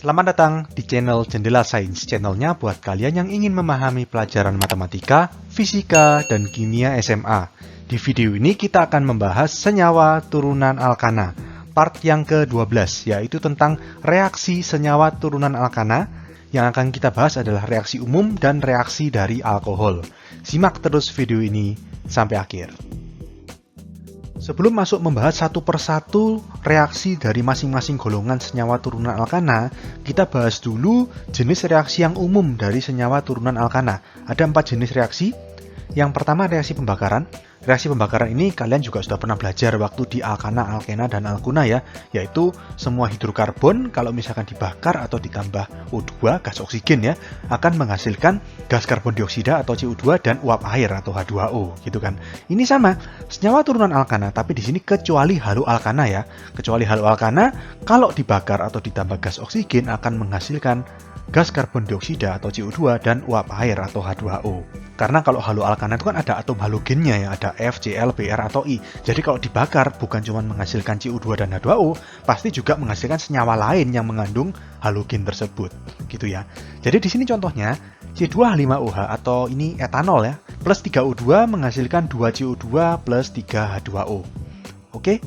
Selamat datang di channel Jendela Sains, channelnya buat kalian yang ingin memahami pelajaran matematika, fisika, dan kimia SMA. Di video ini kita akan membahas senyawa turunan alkana, part yang ke-12, yaitu tentang reaksi senyawa turunan alkana. Yang akan kita bahas adalah reaksi umum dan reaksi dari alkohol. Simak terus video ini sampai akhir. Sebelum masuk membahas satu persatu reaksi dari masing-masing golongan senyawa turunan alkana, kita bahas dulu jenis reaksi yang umum dari senyawa turunan alkana. Ada 4 jenis reaksi. Yang pertama reaksi pembakaran. Reaksi pembakaran ini kalian juga sudah pernah belajar waktu di alkana, alkena, dan alkuna ya, yaitu semua hidrokarbon kalau misalkan dibakar atau ditambah O2, gas oksigen ya, akan menghasilkan gas karbon dioksida atau CO2 dan uap air atau H2O gitu kan. Ini sama, senyawa turunan alkana, tapi di sini kecuali haloalkana ya. Kecuali haloalkana, kalau dibakar atau ditambah gas oksigen akan menghasilkan gas karbon dioksida atau CO2 dan uap air atau H2O. Karena kalau haloalkana itu kan ada atom halogennya ya, ada F, Cl, Br atau I. Jadi kalau dibakar bukan cuma menghasilkan CO2 dan H2O, pasti juga menghasilkan senyawa lain yang mengandung halogen tersebut, gitu ya. Jadi di sini contohnya C2H5OH atau ini etanol ya, plus 3O2 menghasilkan 2CO2 plus 3H2O. Oke?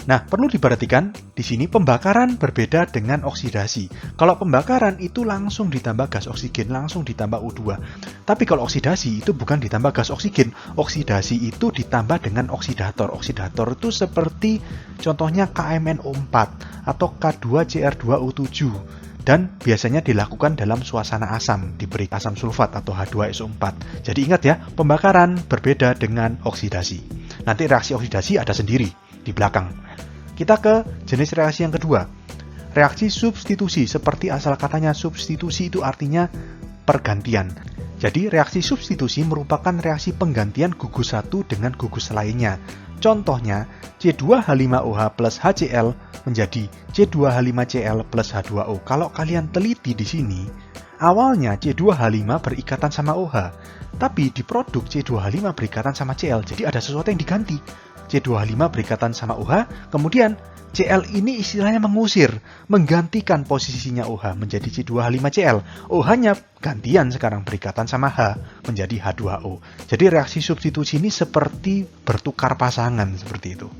Nah, perlu diperhatikan di sini pembakaran berbeda dengan oksidasi. Kalau pembakaran itu langsung ditambah gas oksigen, langsung ditambah O2. Tapi kalau oksidasi itu bukan ditambah gas oksigen. Oksidasi itu ditambah dengan oksidator. Oksidator itu seperti contohnya KMnO4 atau K2Cr2O7. Dan biasanya dilakukan dalam suasana asam, diberi asam sulfat atau H2SO4. Jadi ingat ya, pembakaran berbeda dengan oksidasi. Nanti reaksi oksidasi ada sendiri di belakang. Kita ke jenis reaksi yang kedua. Reaksi substitusi, seperti asal katanya substitusi itu artinya pergantian. Jadi reaksi substitusi merupakan reaksi penggantian gugus satu dengan gugus lainnya. Contohnya, C2H5OH plus HCl menjadi C2H5Cl plus H2O. Kalau kalian teliti di sini, awalnya C2H5 berikatan sama OH, tapi di produk C2H5 berikatan sama Cl, jadi ada sesuatu yang diganti. C2H5 berikatan sama OH, kemudian Cl ini istilahnya mengusir, menggantikan posisinya OH menjadi C2H5Cl. OH-nya gantian sekarang berikatan sama H menjadi H2O. Jadi reaksi substitusi ini seperti bertukar pasangan seperti itu.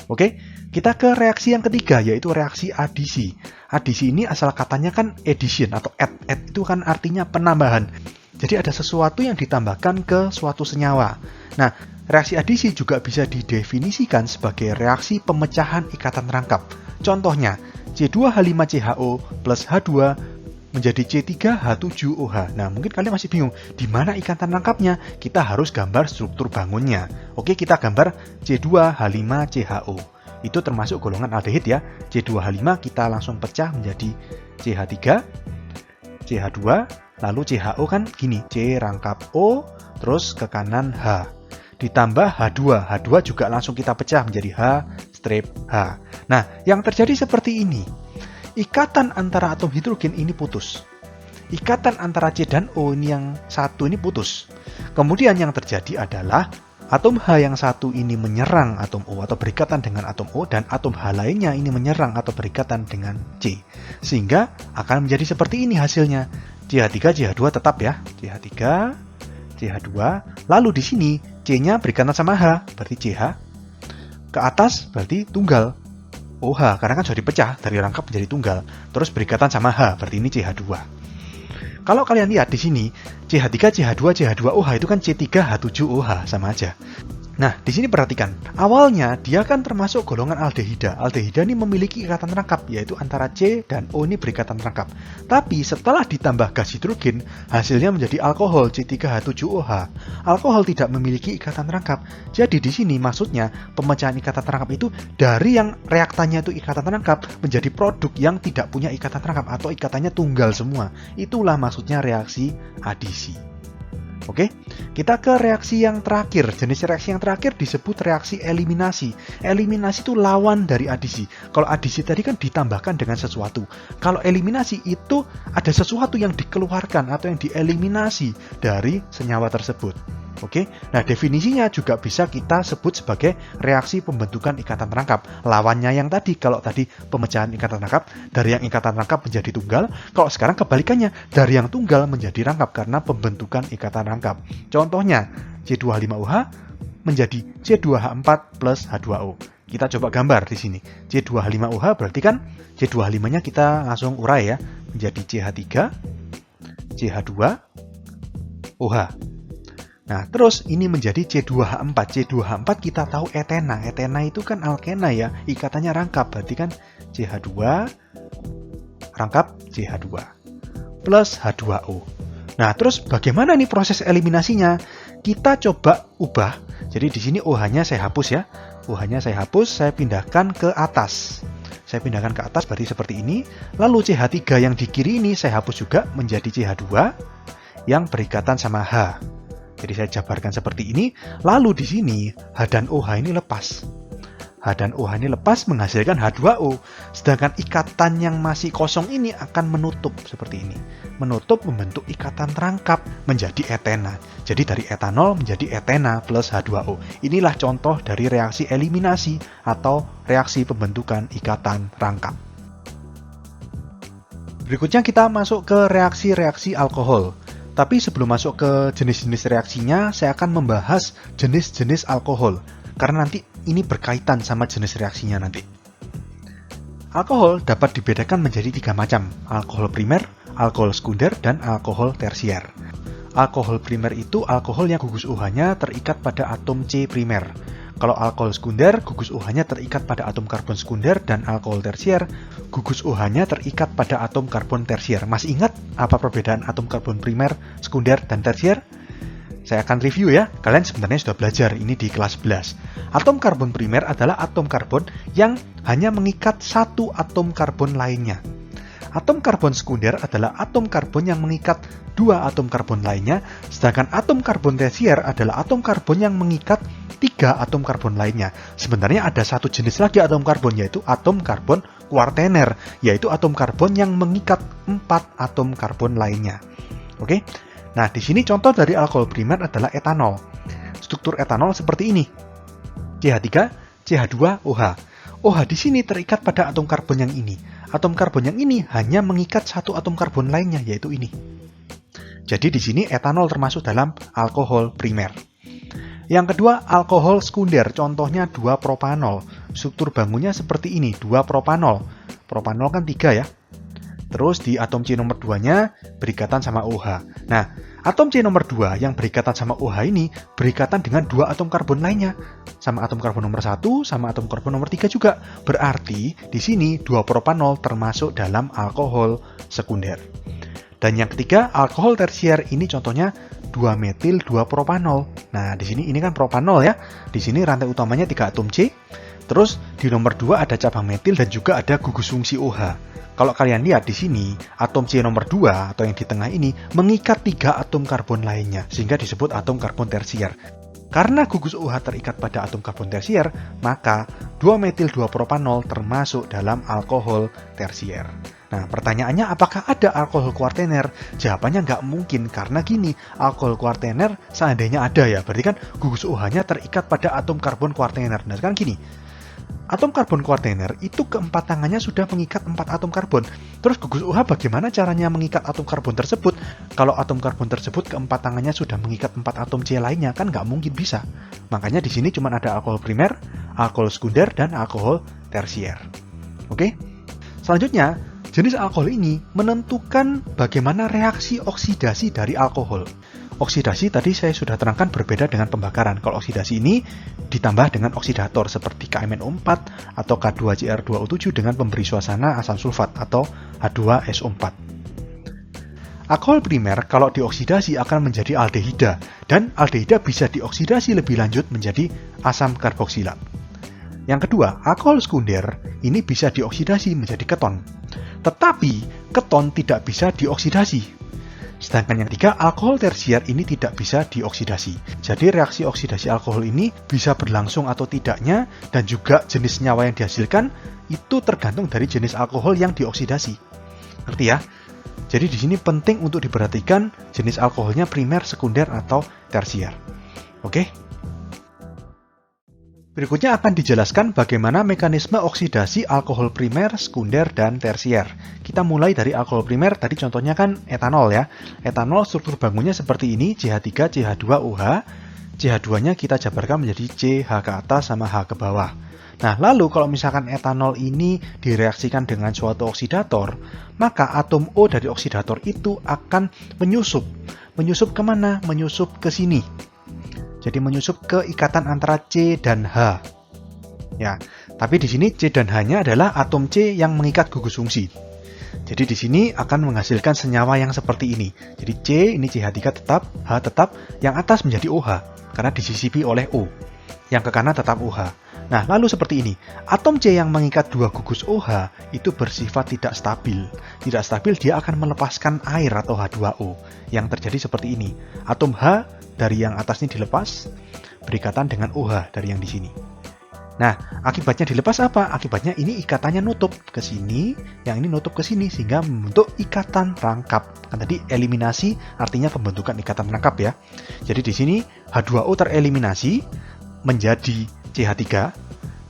Oke, kita ke reaksi yang ketiga yaitu reaksi adisi. Adisi ini asal katanya kan addition atau add. Add itu kan artinya penambahan. Jadi ada sesuatu yang ditambahkan ke suatu senyawa. Nah, reaksi adisi juga bisa didefinisikan sebagai reaksi pemecahan ikatan rangkap. Contohnya, C2H5CHO plus H2 menjadi C3H7OH. Nah, mungkin kalian masih bingung, di mana ikatan rangkapnya? Kita harus gambar struktur bangunnya. Oke, kita gambar C2H5CHO. Itu termasuk golongan aldehid ya. C2H5 kita langsung pecah menjadi CH3, CH2, lalu CHO kan gini, C rangkap O, terus ke kanan H. Ditambah H2. H2 juga langsung kita pecah menjadi H strip H. Nah, yang terjadi seperti ini. Ikatan antara atom hidrogen ini putus. Ikatan antara C dan O ini yang satu ini putus. Kemudian yang terjadi adalah atom H yang satu ini menyerang atom O atau berikatan dengan atom O, dan atom H lainnya ini menyerang atau berikatan dengan C. Sehingga akan menjadi seperti ini hasilnya. CH3, CH2 tetap ya. CH3, CH2. Lalu di sini C-nya berikatan sama H, berarti CH. Ke atas berarti tunggal OH, karena kan sudah dipecah dari rangkap menjadi tunggal. Terus berikatan sama H, berarti ini CH2. Kalau kalian lihat di sini, CH3, CH2, CH2OH itu kan C3H7OH, sama aja. Nah, di sini perhatikan, awalnya dia kan termasuk golongan aldehida. Aldehida ini memiliki ikatan rangkap, yaitu antara C dan O ini berikatan rangkap. Tapi setelah ditambah gas hidrogen, hasilnya menjadi alkohol C3H7OH. Alkohol tidak memiliki ikatan rangkap. Jadi di sini maksudnya pemecahan ikatan rangkap itu dari yang reaktannya itu ikatan rangkap menjadi produk yang tidak punya ikatan rangkap atau ikatannya tunggal semua. Itulah maksudnya reaksi adisi. Oke, kita ke reaksi yang terakhir. Jenis reaksi yang terakhir disebut reaksi eliminasi. Eliminasi itu lawan dari adisi. Kalau adisi tadi kan ditambahkan dengan sesuatu. Kalau eliminasi itu ada sesuatu yang dikeluarkan atau yang dieliminasi dari senyawa tersebut. Oke, nah definisinya juga bisa kita sebut sebagai reaksi pembentukan ikatan rangkap. Lawannya yang tadi, kalau tadi pemecahan ikatan rangkap, dari yang ikatan rangkap menjadi tunggal, kalau sekarang kebalikannya, dari yang tunggal menjadi rangkap karena pembentukan ikatan rangkap. Contohnya, C2H5OH menjadi C2H4 plus H2O. Kita coba gambar di sini. C2H5OH berarti kan C2H5-nya kita langsung urai ya, menjadi CH3, CH2OH. Nah, terus ini menjadi C2H4. C2H4 kita tahu etena. Etena itu kan alkena ya, ikatannya rangkap. Berarti kan CH2 rangkap CH2 plus H2O. Nah, terus bagaimana nih proses eliminasinya? Kita coba ubah. Jadi di sini OH-nya saya hapus ya. OH-nya saya hapus, saya pindahkan ke atas. Saya pindahkan ke atas berarti seperti ini. Lalu CH3 yang di kiri ini saya hapus juga menjadi CH2 yang berikatan sama H. Jadi saya jabarkan seperti ini, lalu di sini H dan OH ini lepas. H dan OH ini lepas menghasilkan H2O. Sedangkan ikatan yang masih kosong ini akan menutup seperti ini. Menutup membentuk ikatan rangkap menjadi etena. Jadi dari etanol menjadi etena plus H2O. Inilah contoh dari reaksi eliminasi atau reaksi pembentukan ikatan rangkap. Berikutnya kita masuk ke reaksi-reaksi alkohol. Tapi sebelum masuk ke jenis-jenis reaksinya, saya akan membahas jenis-jenis alkohol. Karena nanti ini berkaitan sama jenis reaksinya nanti. Alkohol dapat dibedakan menjadi 3 macam. Alkohol primer, alkohol sekunder, dan alkohol tersier. Alkohol primer itu alkohol yang gugus OH-nya terikat pada atom C primer. Kalau alkohol sekunder, gugus OH-nya terikat pada atom karbon sekunder, dan alkohol tersier, gugus OH-nya terikat pada atom karbon tersier. Masih ingat apa perbedaan atom karbon primer, sekunder, dan tersier? Saya akan review ya, kalian sebenarnya sudah belajar ini di kelas 11. Atom karbon primer adalah atom karbon yang hanya mengikat satu atom karbon lainnya. Atom karbon sekunder adalah atom karbon yang mengikat dua atom karbon lainnya, sedangkan atom karbon tersier adalah atom karbon yang mengikat 3 atom karbon lainnya. Sebenarnya ada satu jenis lagi atom karbon, yaitu atom karbon kuartener, yaitu atom karbon yang mengikat 4 atom karbon lainnya. Oke? Nah, di sini contoh dari alkohol primer adalah etanol. Struktur etanol seperti ini. CH3, CH2OH. OH di sini terikat pada atom karbon yang ini. Atom karbon yang ini hanya mengikat satu atom karbon lainnya, yaitu ini. Jadi di sini etanol termasuk dalam alkohol primer. Yang kedua, alkohol sekunder. Contohnya 2-propanol. Struktur bangunnya seperti ini, 2-propanol. Propanol kan 3 ya. Terus di atom C nomor 2-nya berikatan sama OH. Nah, atom C nomor 2 yang berikatan sama OH ini berikatan dengan 2 atom karbon lainnya. Sama atom karbon nomor 1, sama atom karbon nomor 3 juga. Berarti di sini 2-propanol termasuk dalam alkohol sekunder. Dan yang ketiga, alkohol tersier ini contohnya 2-metil 2-propanol. Nah, di sini ini kan propanol ya. Di sini rantai utamanya 3 atom C. Terus di nomor 2 ada cabang metil dan juga ada gugus fungsi OH. Kalau kalian lihat di sini, atom C nomor 2 atau yang di tengah ini mengikat 3 atom karbon lainnya, sehingga disebut atom karbon tersier. Karena gugus OH terikat pada atom karbon tersier, maka 2-metil 2-propanol termasuk dalam alkohol tersier. Nah, pertanyaannya apakah ada alkohol kuartener? Jawabannya nggak mungkin, karena gini, alkohol kuartener seandainya ada ya, berarti kan gugus OH-nya terikat pada atom karbon kuartener. Nah, sekarang gini, atom karbon kuartener itu keempat tangannya sudah mengikat 4 atom karbon. Terus gugus OH bagaimana caranya mengikat atom karbon tersebut? Kalau atom karbon tersebut keempat tangannya sudah mengikat 4 atom C lainnya, kan nggak mungkin bisa. Makanya di sini cuma ada alkohol primer, alkohol sekunder, dan alkohol tersier. Oke? Selanjutnya, jenis alkohol ini menentukan bagaimana reaksi oksidasi dari alkohol. Oksidasi tadi saya sudah terangkan berbeda dengan pembakaran. Kalau oksidasi ini ditambah dengan oksidator seperti KMNO4 atau K2Cr2O7 dengan pemberi suasana asam sulfat atau H2SO4. Alkohol primer kalau dioksidasi akan menjadi aldehida, dan aldehida bisa dioksidasi lebih lanjut menjadi asam karboksilat. Yang kedua, alkohol sekunder ini bisa dioksidasi menjadi keton. Tetapi keton tidak bisa dioksidasi. Sedangkan yang ketiga, alkohol tersier ini tidak bisa dioksidasi. Jadi reaksi oksidasi alkohol ini bisa berlangsung atau tidaknya, dan juga jenis senyawa yang dihasilkan itu tergantung dari jenis alkohol yang dioksidasi. Ngerti ya? Jadi di sini penting untuk diperhatikan jenis alkoholnya primer, sekunder, atau tersier. Oke? Berikutnya akan dijelaskan bagaimana mekanisme oksidasi alkohol primer, sekunder, dan tersier. Kita mulai dari alkohol primer, tadi contohnya kan etanol ya. Etanol struktur bangunnya seperti ini, CH3, CH2OH. CH2-nya kita jabarkan menjadi CH ke atas sama H ke bawah. Nah, lalu kalau misalkan etanol ini direaksikan dengan suatu oksidator, maka atom O dari oksidator itu akan menyusup. Menyusup kemana? Menyusup ke sini. Jadi menyusup ke ikatan antara C dan H. Ya, tapi di sini C dan H-nya adalah atom C yang mengikat gugus fungsi. Jadi di sini akan menghasilkan senyawa yang seperti ini. Jadi C ini CH3 tetap, H tetap, yang atas menjadi OH karena disisipi oleh O. Yang ke kanan tetap OH. Nah, lalu seperti ini. Atom C yang mengikat dua gugus OH itu bersifat tidak stabil. Tidak stabil, dia akan melepaskan air atau H2O. Yang terjadi seperti ini. Atom H dari yang atas ini dilepas, berikatan dengan OH dari yang di sini. Nah, akibatnya dilepas apa? Akibatnya ini ikatannya nutup ke sini, yang ini nutup ke sini, sehingga membentuk ikatan rangkap. Kan tadi eliminasi artinya pembentukan ikatan rangkap ya. Jadi di sini H2O tereliminasi menjadi CH3,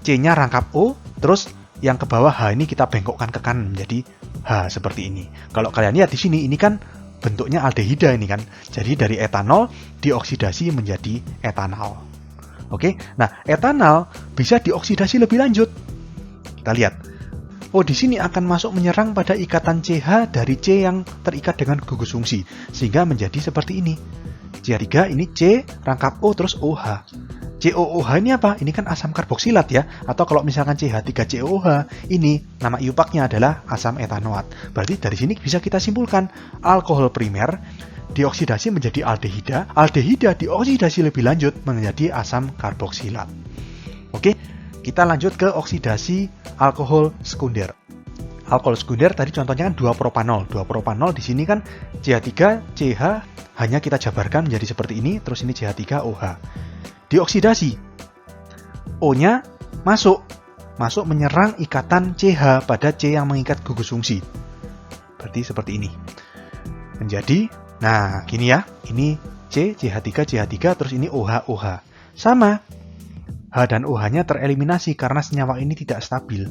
C-nya rangkap O, terus yang ke bawah H ini kita bengkokkan ke kanan menjadi H seperti ini. Kalau kalian lihat di sini, ini kan bentuknya aldehida ini kan. Jadi dari etanol dioksidasi menjadi etanol. Oke, nah etanol bisa dioksidasi lebih lanjut. Kita lihat. Oh, di sini akan masuk menyerang pada ikatan CH dari C yang terikat dengan gugus fungsi, sehingga menjadi seperti ini. CH3 ini C rangkap O terus OH. COOH ini apa? Ini kan asam karboksilat ya. Atau kalau misalkan CH3COOH, ini nama iupaknya adalah asam etanoat. Berarti dari sini bisa kita simpulkan alkohol primer dioksidasi menjadi aldehida. Aldehida dioksidasi lebih lanjut menjadi asam karboksilat. Oke, kita lanjut ke oksidasi alkohol sekunder. Alkohol sekunder tadi contohnya kan 2-propanol. 2-propanol di sini kan CH3CH hanya kita jabarkan menjadi seperti ini, terus ini CH3OH. Dioksidasi, O-nya masuk menyerang ikatan CH pada C yang mengikat gugus fungsi. Berarti seperti ini. Menjadi, nah gini ya, ini C, CH3, CH3, terus ini OH, OH. Sama, H dan OH-nya tereliminasi karena senyawa ini tidak stabil.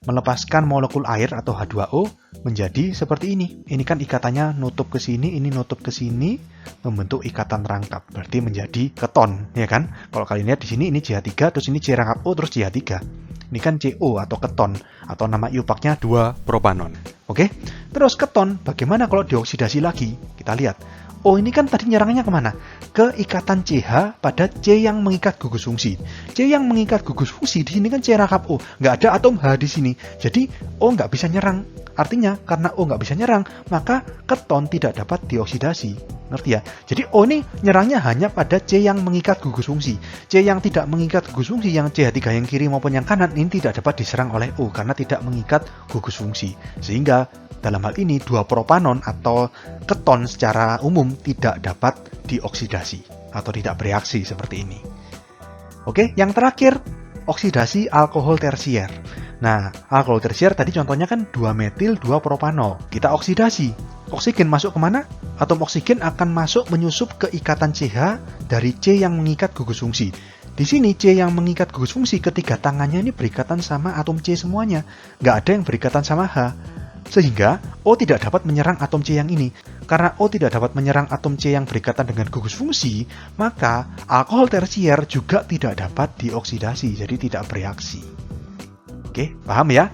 Melepaskan molekul air atau H2O menjadi seperti ini. Ini kan ikatannya nutup ke sini, ini nutup ke sini, membentuk ikatan rangkap. Berarti menjadi keton, ya kan? Kalau kalian lihat di sini ini CH3, terus ini C rangkap O, terus CH3. Ini kan CO atau keton, atau nama iupaknya 2-propanon. Oke? Terus keton, bagaimana kalau dioksidasi lagi? Kita lihat. Oh, ini kan tadi nyerangnya kemana? Ke ikatan CH pada C yang mengikat gugus fungsi. C yang mengikat gugus fungsi di sini kan C rangkap O, nggak ada atom H di sini. Jadi O nggak bisa nyerang. Artinya karena O nggak bisa nyerang, maka keton tidak dapat dioksidasi. Ngerti ya? Jadi O ini nyerangnya hanya pada C yang mengikat gugus fungsi. C yang tidak mengikat gugus fungsi, yang CH3 yang kiri maupun yang kanan, ini tidak dapat diserang oleh O karena tidak mengikat gugus fungsi. Sehingga dalam hal ini 2-propanon atau keton secara umum tidak dapat dioksidasi atau tidak bereaksi seperti ini. Oke, yang terakhir oksidasi alkohol tersier. Nah, alkohol tersier tadi contohnya kan 2-metil 2-propanol. Kita oksidasi. Oksigen masuk kemana? Atom oksigen akan masuk menyusup ke ikatan CH dari C yang mengikat gugus fungsi. Di sini C yang mengikat gugus fungsi ketiga tangannya ini berikatan sama atom C semuanya. Nggak ada yang berikatan sama H. Sehingga O tidak dapat menyerang atom C yang ini. Karena O tidak dapat menyerang atom C yang berikatan dengan gugus fungsi, maka alkohol tersier juga tidak dapat dioksidasi, jadi tidak bereaksi. Oke, paham ya?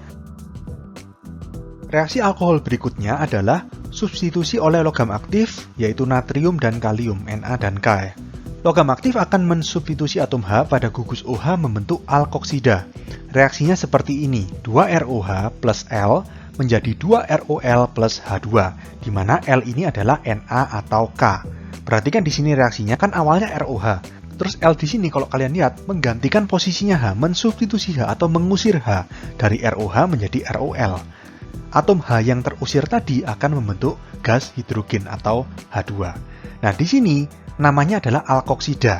Reaksi alkohol berikutnya adalah substitusi oleh logam aktif, yaitu natrium dan kalium, Na dan K. Logam aktif akan mensubstitusi atom H pada gugus OH membentuk alkoksida. Reaksinya seperti ini, 2ROH plus L menjadi 2ROL plus H2, di mana L ini adalah Na atau K. Perhatikan di sini reaksinya kan awalnya ROH. Terus L di sini kalau kalian lihat menggantikan posisinya H, mensubstitusi H atau mengusir H dari ROH menjadi ROL. Atom H yang terusir tadi akan membentuk gas hidrogen atau H2. Nah, di sini namanya adalah alkoksida.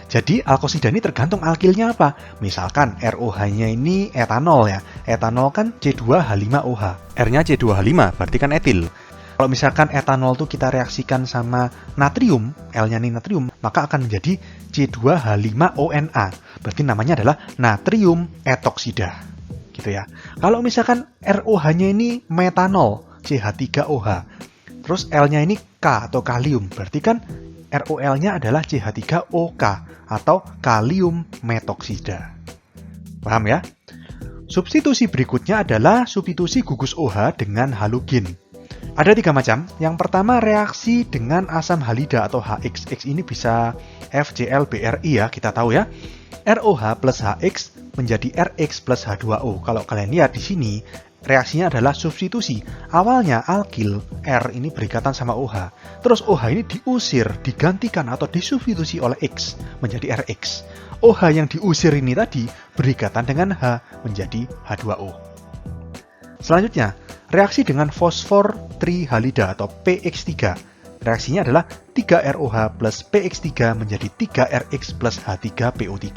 Jadi alkoksida ini tergantung alkilnya apa. Misalkan ROH-nya ini etanol ya. Etanol kan C2H5OH. R-nya C2H5, berarti kan etil. Kalau misalkan etanol tuh kita reaksikan sama natrium, L-nya ini natrium, maka akan menjadi C2H5ONa. Berarti namanya adalah natrium etoksida. Gitu ya. Kalau misalkan ROH-nya ini metanol, CH3OH. Terus L-nya ini K atau kalium. Berarti kan ROL-nya adalah CH3OK atau kalium metoksida. Paham ya? Substitusi berikutnya adalah substitusi gugus OH dengan halogen. Ada 3 macam. Yang pertama reaksi dengan asam halida atau HX. X ini bisa FCl-BRI ya, kita tahu ya. ROH plus HX menjadi RX plus H2O. Kalau kalian lihat di sini, reaksinya adalah substitusi. Awalnya alkil R ini berikatan sama OH. Terus OH ini diusir, digantikan atau disubstitusi oleh X menjadi RX. OH yang diusir ini tadi berikatan dengan H menjadi H2O. Selanjutnya, reaksi dengan fosfor trihalida atau PX3. Reaksinya adalah 3ROH plus PX3 menjadi 3RX plus H3PO3.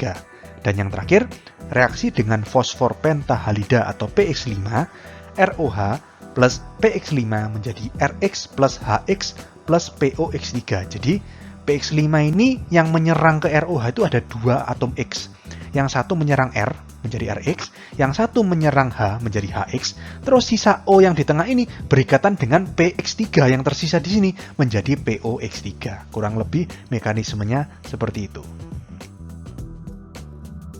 Dan yang terakhir, reaksi dengan fosfor pentahalida atau PX5, ROH plus PX5 menjadi RX plus HX plus POX3. Jadi, PX5 ini yang menyerang ke ROH itu ada 2 atom X. Yang satu menyerang R menjadi RX, yang satu menyerang H menjadi HX, terus sisa O yang di tengah ini berikatan dengan PX3 yang tersisa di sini menjadi POX3. Kurang lebih mekanismenya seperti itu.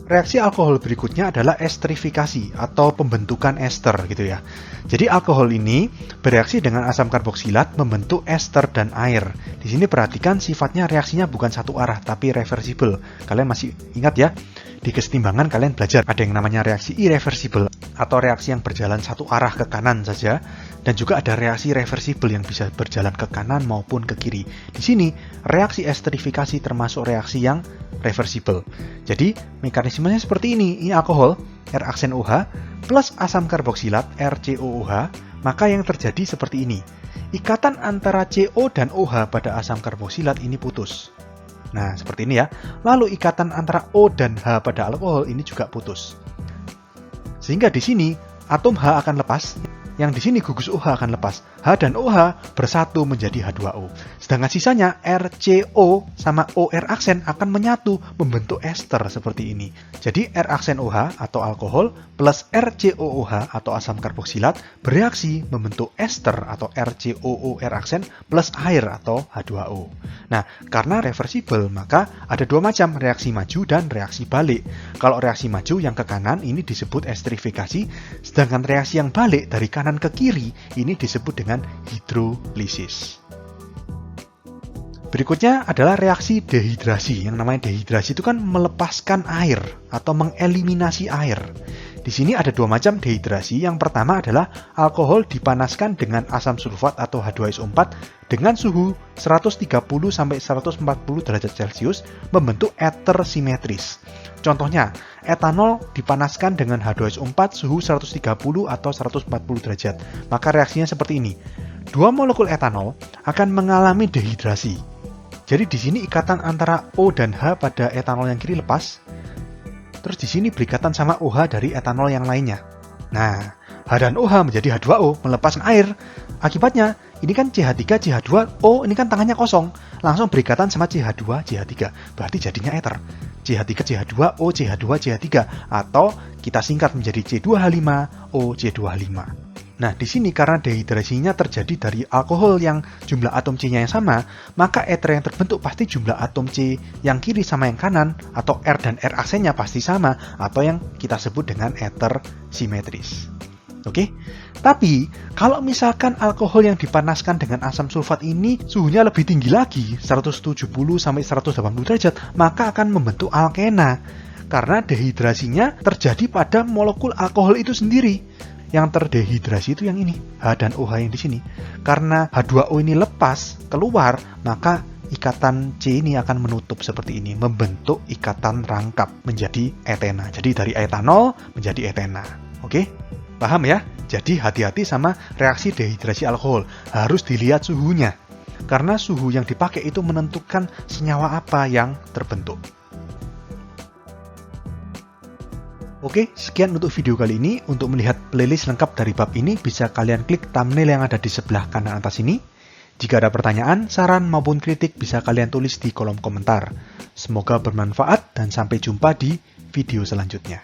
Reaksi alkohol berikutnya adalah esterifikasi atau pembentukan ester gitu ya. Jadi alkohol ini bereaksi dengan asam karboksilat membentuk ester dan air. Di sini perhatikan sifatnya reaksinya bukan satu arah tapi reversible. Kalian masih ingat ya? Di kesetimbangan kalian belajar ada yang namanya reaksi irreversible atau reaksi yang berjalan satu arah ke kanan saja, dan juga ada reaksi reversible yang bisa berjalan ke kanan maupun ke kiri. Di sini reaksi esterifikasi termasuk reaksi yang reversible. Jadi mekanismenya seperti ini. Ini alkohol R aksen OH plus asam karboksilat RCOOH, maka yang terjadi seperti ini. Ikatan antara CO dan OH pada asam karboksilat ini putus. Nah, seperti ini ya. Lalu ikatan antara O dan H pada alkohol ini juga putus. Sehingga di sini atom H akan lepas, yang di sini gugus OH akan lepas. H dan OH bersatu menjadi H2O. Sedangkan sisanya RCO sama OR aksen akan menyatu membentuk ester seperti ini. Jadi R aksen OH atau alkohol plus RCOOH atau asam karboksilat bereaksi membentuk ester atau RCOOR aksen plus air atau H2O. Nah, karena reversible maka ada 2 macam, reaksi maju dan reaksi balik. Kalau reaksi maju yang ke kanan ini disebut esterifikasi, sedangkan reaksi yang balik dari kanan ke kiri ini disebut dengan hidrolisis. Berikutnya adalah reaksi dehidrasi. Yang namanya dehidrasi itu kan melepaskan air atau mengeliminasi air. Di sini ada 2 macam dehidrasi. Yang pertama adalah alkohol dipanaskan dengan asam sulfat atau H2SO4 dengan suhu 130 sampai 140 derajat Celcius membentuk ether simetris. Contohnya, etanol dipanaskan dengan H2SO4 suhu 130 atau 140 derajat. Maka reaksinya seperti ini. 2 molekul etanol akan mengalami dehidrasi. Jadi di sini ikatan antara O dan H pada etanol yang kiri lepas. Terus di sini berikatan sama OH dari etanol yang lainnya. Nah, H dan OH menjadi H2O melepaskan air. Akibatnya, ini kan CH3, CH2, O ini kan tangannya kosong. Langsung berikatan sama CH2, CH3. Berarti jadinya ether. CH3, CH2, O, CH2, CH3. Atau kita singkat menjadi C2H5, O, C2H5. Nah, di sini karena dehidrasinya terjadi dari alkohol yang jumlah atom C-nya yang sama, maka ether yang terbentuk pasti jumlah atom C yang kiri sama yang kanan, atau R dan R aksennya pasti sama, atau yang kita sebut dengan ether simetris. Oke? Tapi, kalau misalkan alkohol yang dipanaskan dengan asam sulfat ini suhunya lebih tinggi lagi, 170 sampai 180 derajat, maka akan membentuk alkena. Karena dehidrasinya terjadi pada molekul alkohol itu sendiri. Yang terdehidrasi itu yang ini, H dan OH yang di sini. Karena H2O ini lepas keluar, maka ikatan C ini akan menutup seperti ini, membentuk ikatan rangkap menjadi etena. Jadi dari etanol menjadi etena. Oke? Paham ya? Jadi hati-hati sama reaksi dehidrasi alkohol. Harus dilihat suhunya. Karena suhu yang dipakai itu menentukan senyawa apa yang terbentuk. Oke, sekian untuk video kali ini. Untuk melihat playlist lengkap dari bab ini, bisa kalian klik thumbnail yang ada di sebelah kanan atas ini. Jika ada pertanyaan, saran, maupun kritik bisa kalian tulis di kolom komentar. Semoga bermanfaat dan sampai jumpa di video selanjutnya.